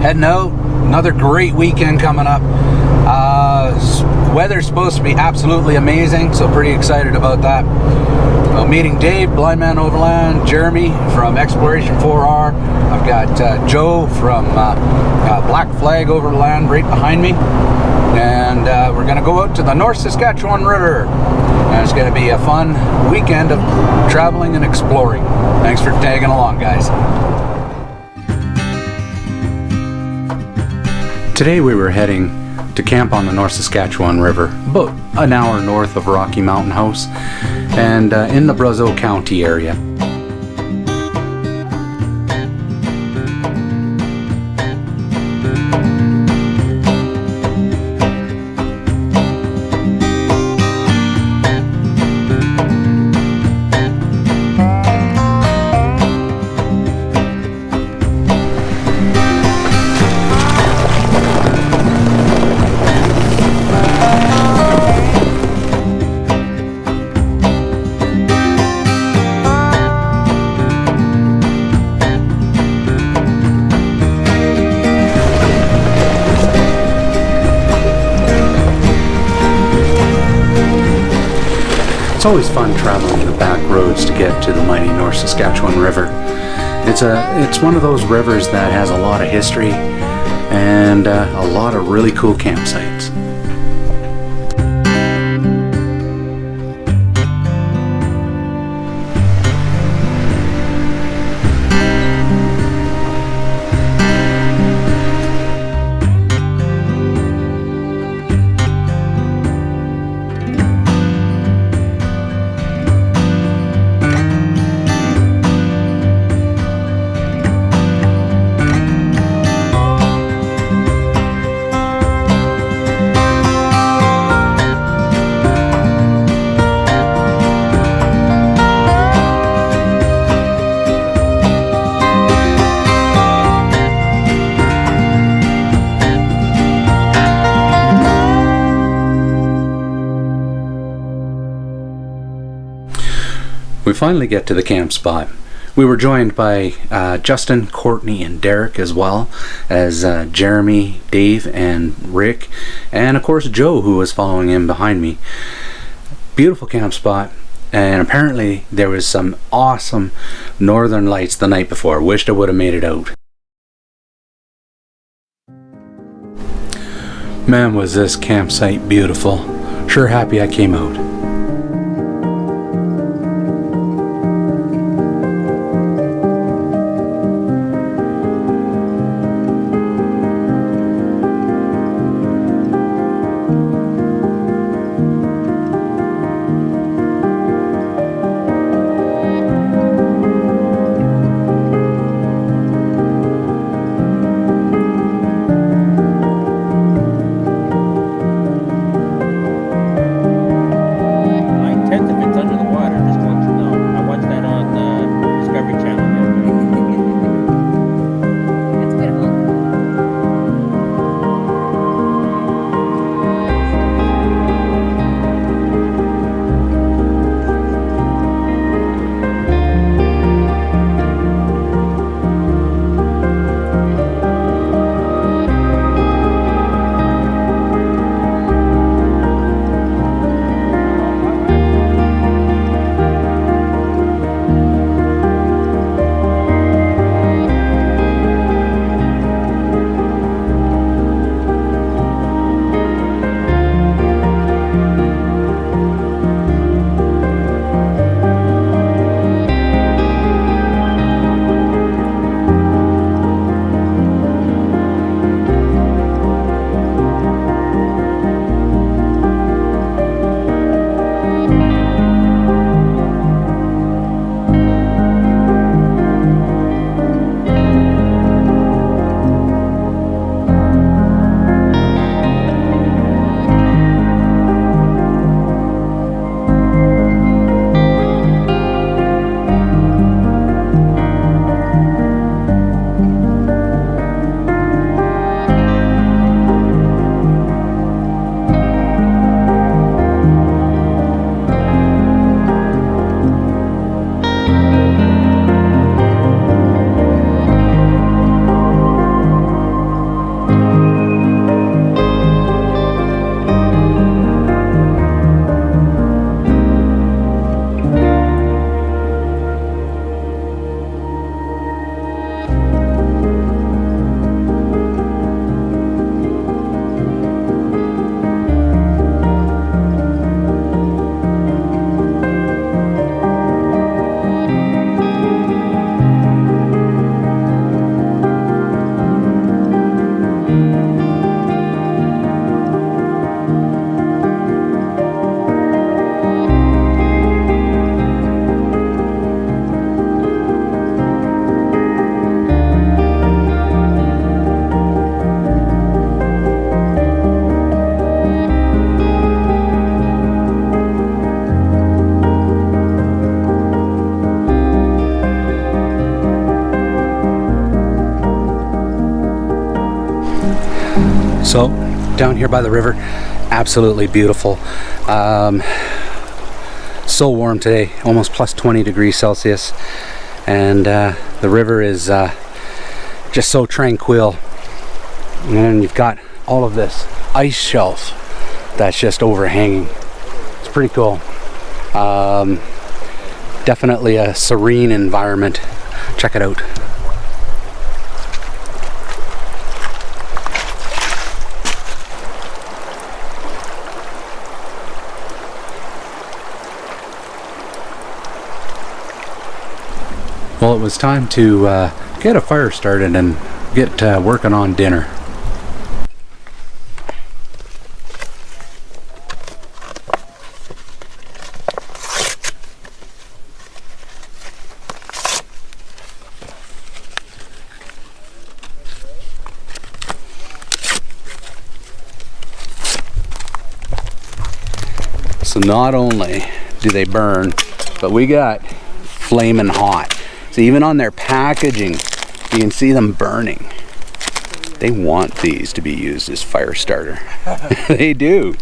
heading out. Another great weekend coming up. Weather's supposed to be absolutely amazing, so pretty excited about that. Meeting Dave, Blind Man Overland, Jeremy from Exploration 4R. I've got Joe from Black Flag Overland right behind me. And we're going to go out to the North Saskatchewan River. And it's going to be a fun weekend of traveling and exploring. Thanks for tagging along, guys. Today we were heading to camp on the North Saskatchewan River, about an hour north of Rocky Mountain House, and in the Brazeau County area. It's always fun traveling the back roads to get to the mighty North Saskatchewan River. It's one of those rivers that has a lot of history and a lot of really cool campsites. We finally get to the camp spot. We were joined by Justin, Courtney, and Derek, as well as Jeremy, Dave, and Rick, and of course Joe, who was following in behind me. Beautiful camp spot, and apparently there was some awesome northern lights the night before. Wished I would have made it out. Man, was this campsite beautiful. Sure happy I came out. So down here by the river, absolutely beautiful. So warm today, almost plus 20 degrees Celsius, and the river is just so tranquil. And then you've got all of this ice shelf that's just overhanging. It's pretty cool. Definitely a serene environment. Check it out. Well, it was time to get a fire started and get working on dinner. So not only do they burn, but we got flaming hot. So even on their packaging, you can see them burning. They want these to be used as fire starter. They do.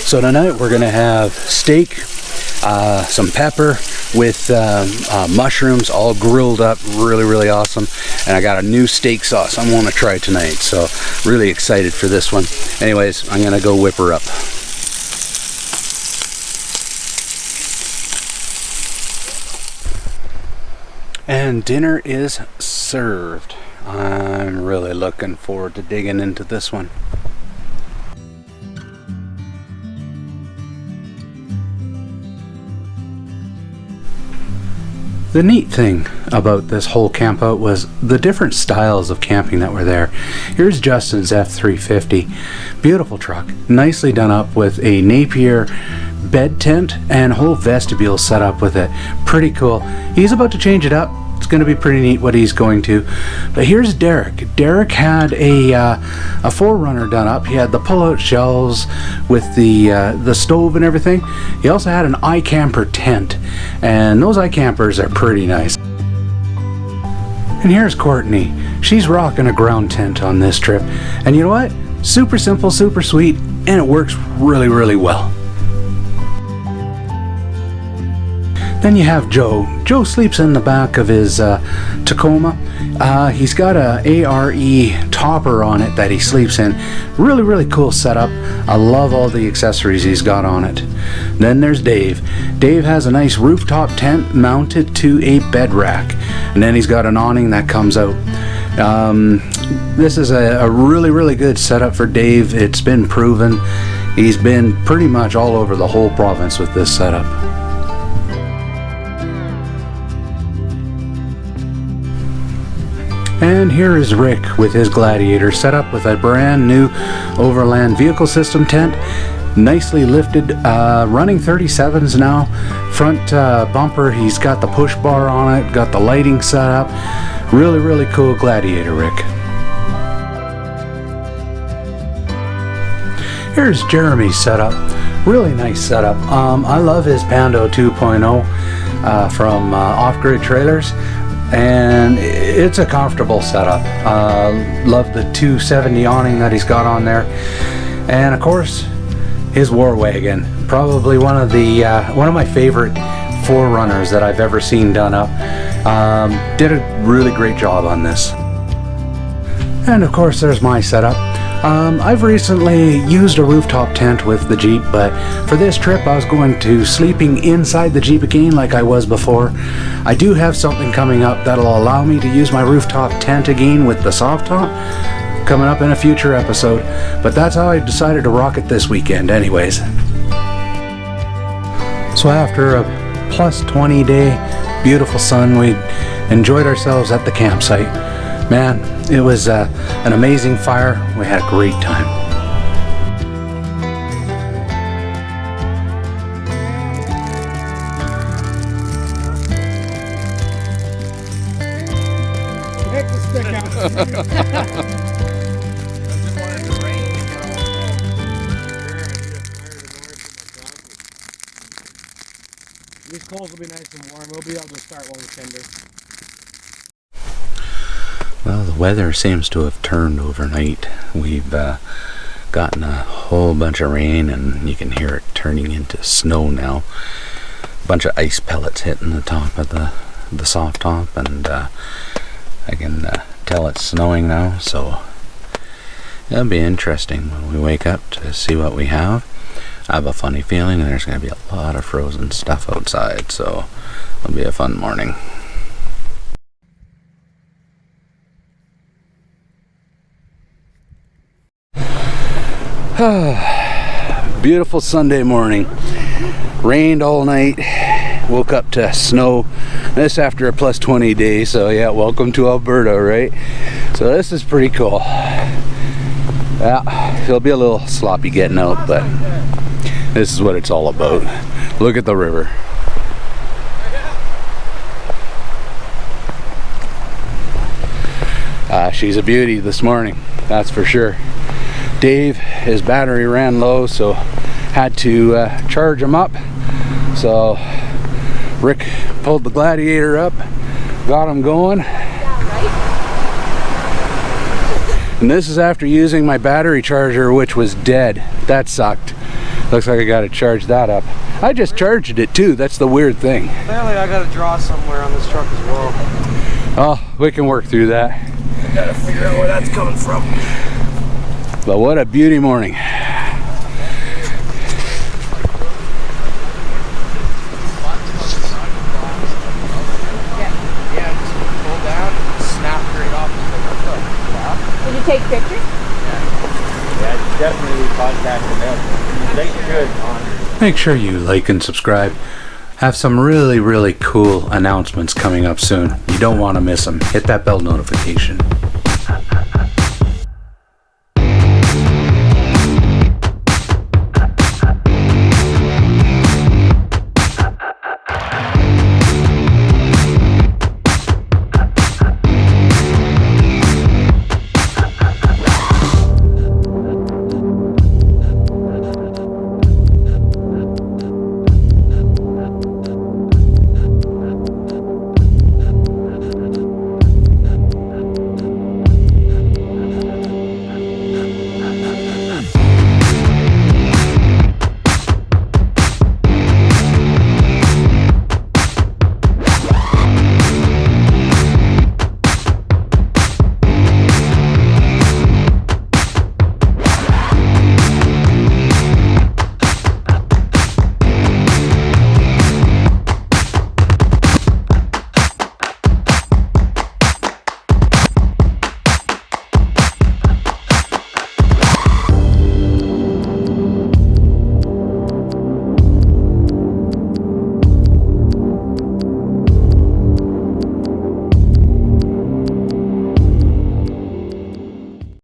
So tonight we're gonna have steak, some pepper with mushrooms, all grilled up, really awesome. And I got a new steak sauce I want to try tonight, so really excited for this one. Anyways, I'm gonna go whip her up. And dinner is served. I'm really looking forward to digging into this one. The neat thing about this whole camp out was the different styles of camping that were there. Here's Justin's F350. Beautiful truck, nicely done up with a Napier bed tent and whole vestibule set up with it. Pretty cool. He's about to change it up. It's going to be pretty neat what he's going to. But here's Derek. Derek had a 4Runner done up. He had the pull-out shelves with the stove and everything. He also had an iCamper tent, and those iCampers are pretty nice. And here's Courtney. She's rocking a ground tent on this trip, and you know what? Super simple, super sweet, and it works really well. Then you have Joe. Joe sleeps in the back of his Tacoma. He's got a ARE topper on it that he sleeps in. Really cool setup. I love all the accessories he's got on it. Then there's Dave. Dave has a nice rooftop tent mounted to a bed rack, and then he's got an awning that comes out. This is a really good setup for Dave. It's been proven. He's been pretty much all over the whole province with this setup. And here is Rick with his Gladiator set up with a brand new Overland vehicle system tent, nicely lifted, running 37s now. Front bumper, he's got the push bar on it, got the lighting set up. Really cool Gladiator, Rick. Here's Jeremy's setup. Really nice setup. I love his Pando 2.0 from Off Grid Trailers. And it's a comfortable setup. Love the 270 awning that he's got on there, and of course his War Wagon. Probably one of my favorite 4Runners that I've ever seen done up. Did a really great job on this. And of course there's my setup. I've recently used a rooftop tent with the Jeep, but for this trip I was going to sleeping inside the Jeep again like I was before. I do have something coming up that'll allow me to use my rooftop tent again with the soft top, coming up in a future episode, but that's how I decided to rock it this weekend anyways. So after a plus 20 day beautiful sun, we enjoyed ourselves at the campsite. Man, it was an amazing fire. We had a great time. These coals will be nice and warm. We'll be able to start while we're tender. Well, the weather seems to have turned overnight. We've gotten a whole bunch of rain, and you can hear it turning into snow now. A bunch of ice pellets hitting the top of the soft top, and I can tell it's snowing now, so it'll be interesting when we wake up to see what we have. I have a funny feeling there's going to be a lot of frozen stuff outside, so it'll be a fun morning. Beautiful Sunday morning. Rained all night. Woke up to snow. This after a plus 20 day, so yeah, welcome to Alberta, right? So this is pretty cool. Yeah, it'll be a little sloppy getting out, but this is what it's all about. Look at the river. She's a beauty this morning, that's for sure. Dave, his battery ran low, so had to charge him up. So Rick pulled the Gladiator up, got him going. And this is after using my battery charger, which was dead. That sucked. Looks like I gotta charge that up. I just charged it too, that's the weird thing. Apparently I gotta draw somewhere on this truck as well. Oh, we can work through that. I gotta figure out where that's coming from. But what a beauty morning. Did you take pictures? Yeah, definitely contacting them. They should honor. Make sure you like and subscribe. Have some really cool announcements coming up soon. You don't want to miss them. Hit that bell notification.